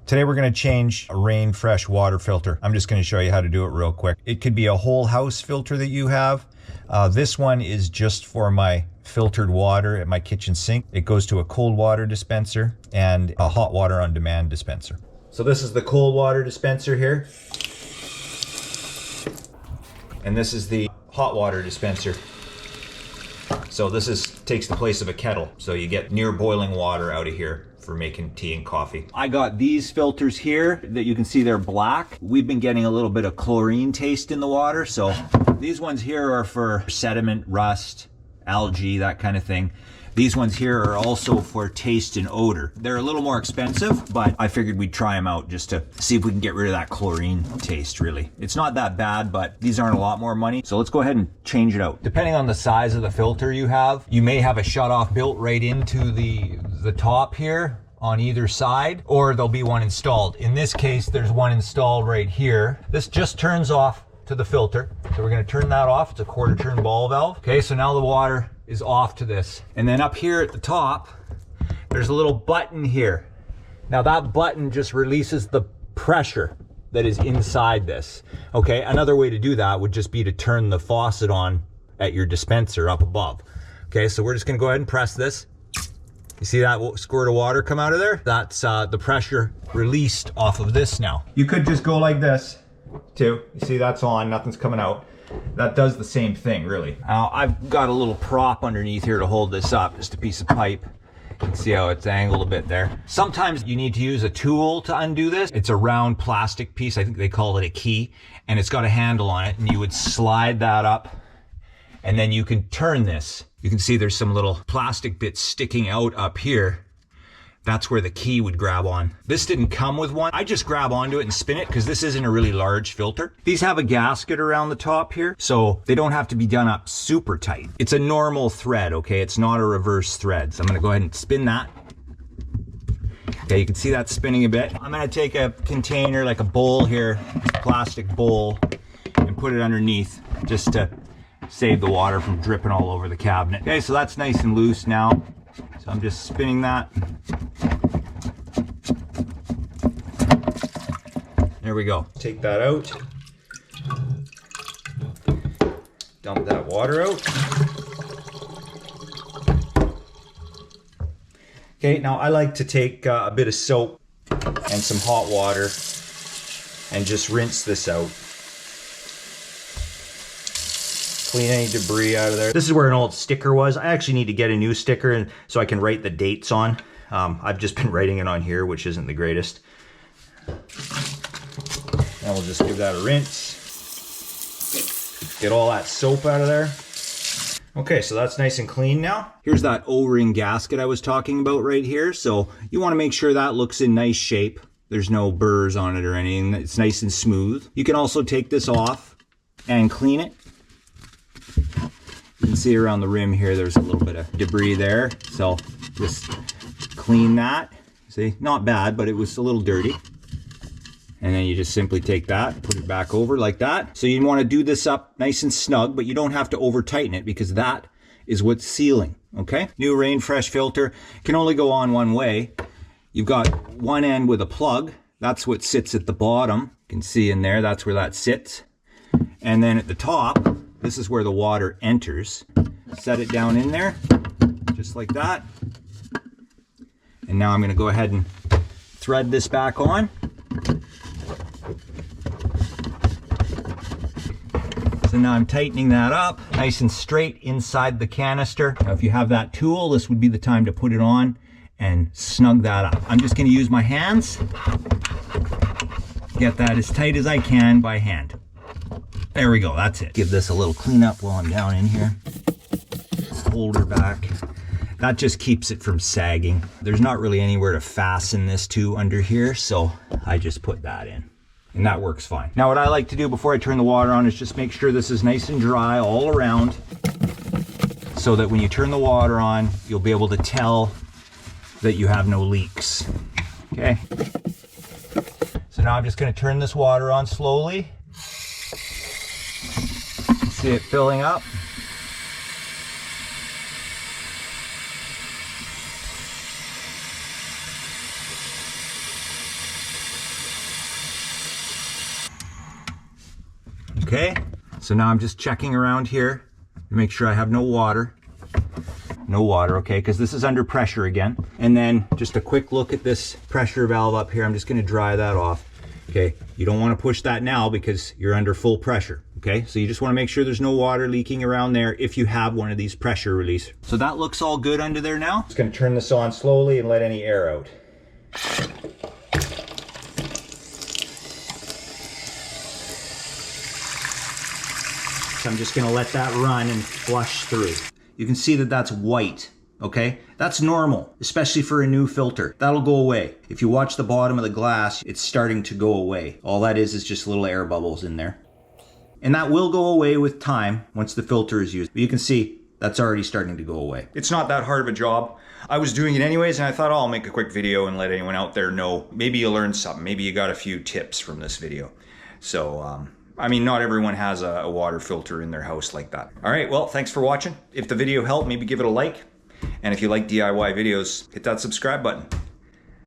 Today we're going to change a rainfresh water filter. I'm just going to show you how to do it real quick. It could be a whole house filter that you have. This one is just for my filtered water at my kitchen sink. It goes to a cold water dispenser and a hot water on demand dispenser. So this is the cold water dispenser here. And this is the hot water dispenser. So this takes the place of a kettle. So you get near boiling water out of here for making tea and coffee. I got these filters here that you can see they're black. We've been getting a little bit of chlorine taste in the water. So these ones here are for sediment, rust, algae, that kind of thing. These ones here are also for taste and odor. They're a little more expensive, but I figured we'd try them out just to see if we can get rid of that chlorine taste, really. It's not that bad, but these aren't a lot more money. So let's go ahead and change it out. Depending on the size of the filter you have, you may have a shutoff built right into the top here on either side, or there'll be one installed. In this case, there's one installed right here. This just turns off to the filter. So we're gonna turn that off. It's a quarter turn ball valve. Okay, so now the water is off to this. And then up here at the top, there's a little button here. Now that button just releases the pressure that is inside this. Okay, another way to do that would just be to turn the faucet on at your dispenser up above. Okay, so we're just gonna go ahead and press this. You see that squirt of water come out of there? That's the pressure released off of this now. You could just go like this too. You see that's on, nothing's coming out. That does the same thing, really. Now, I've got a little prop underneath here to hold this up, just a piece of pipe. You can see how it's angled a bit there. Sometimes you need to use a tool to undo this. It's a round plastic piece, I think they call it a key, and it's got a handle on it, and you would slide that up, and then you can turn this. You can see there's some little plastic bits sticking out up here. That's where the key would grab on. This didn't come with one. I just grab onto it and spin it because this isn't a really large filter. These have a gasket around the top here, so they don't have to be done up super tight. It's a normal thread, okay? It's not a reverse thread. So I'm gonna go ahead and spin that. Okay, you can see that spinning a bit. I'm gonna take a container, like a bowl here, plastic bowl, and put it underneath just to save the water from dripping all over the cabinet. Okay, so that's nice and loose now. So I'm just spinning that. There we go. Take that out. Dump that water out. Okay, now I like to take a bit of soap and some hot water and just rinse this out. Clean any debris out of there. This is where an old sticker was. I actually need to get a new sticker so I can write the dates on. I've just been writing it on here, which isn't the greatest. Now we'll just give that a rinse. Get all that soap out of there. Okay, so that's nice and clean now. Here's that O-ring gasket I was talking about right here. So you want to make sure that looks in nice shape. There's no burrs on it or anything. It's nice and smooth. You can also take this off and clean it. You can see around the rim here, there's a little bit of debris there. So just clean that. See, not bad, but it was a little dirty. And then you just simply take that, put it back over like that. So you want to do this up nice and snug, but you don't have to over tighten it because that is what's sealing, okay? New rainfresh filter can only go on one way. You've got one end with a plug. That's what sits at the bottom. You can see in there, that's where that sits. And then at the top, this is where the water enters. Set it down in there, just like that. And now I'm going to go ahead and thread this back on. So now I'm tightening that up, nice and straight inside the canister. Now if you have that tool, this would be the time to put it on and snug that up. I'm just going to use my hands. Get that as tight as I can by hand. There we go, that's it. Give this a little cleanup while I'm down in here. Hold her back. That just keeps it from sagging. There's not really anywhere to fasten this to under here, so I just put that in. And that works fine. Now what I like to do before I turn the water on is just make sure this is nice and dry all around so that when you turn the water on, you'll be able to tell that you have no leaks. Okay? So now I'm just going to turn this water on slowly. See it filling up. Okay, so now I'm just checking around here to make sure I have no water. No water, okay, because this is under pressure again. And then just a quick look at this pressure valve up here. I'm just gonna dry that off. Okay, you don't want to push that now because you're under full pressure. Okay, so you just want to make sure there's no water leaking around there if you have one of these pressure release. So that looks all good under there now. Just gonna turn this on slowly and let any air out. So I'm just gonna let that run and flush through. You can see that that's white. Okay, that's normal, especially for a new filter. That'll go away. If you watch the bottom of the glass, it's starting to go away. All that is just little air bubbles in there. And that will go away with time once the filter is used. But you can see that's already starting to go away. It's not that hard of a job. I was doing it anyways, and I thought, oh, I'll make a quick video and let anyone out there know. Maybe you learned something. Maybe you got a few tips from this video. So, I mean, not everyone has a water filter in their house like that. All right, well, thanks for watching. If the video helped, maybe give it a like. And if you like DIY videos, hit that subscribe button.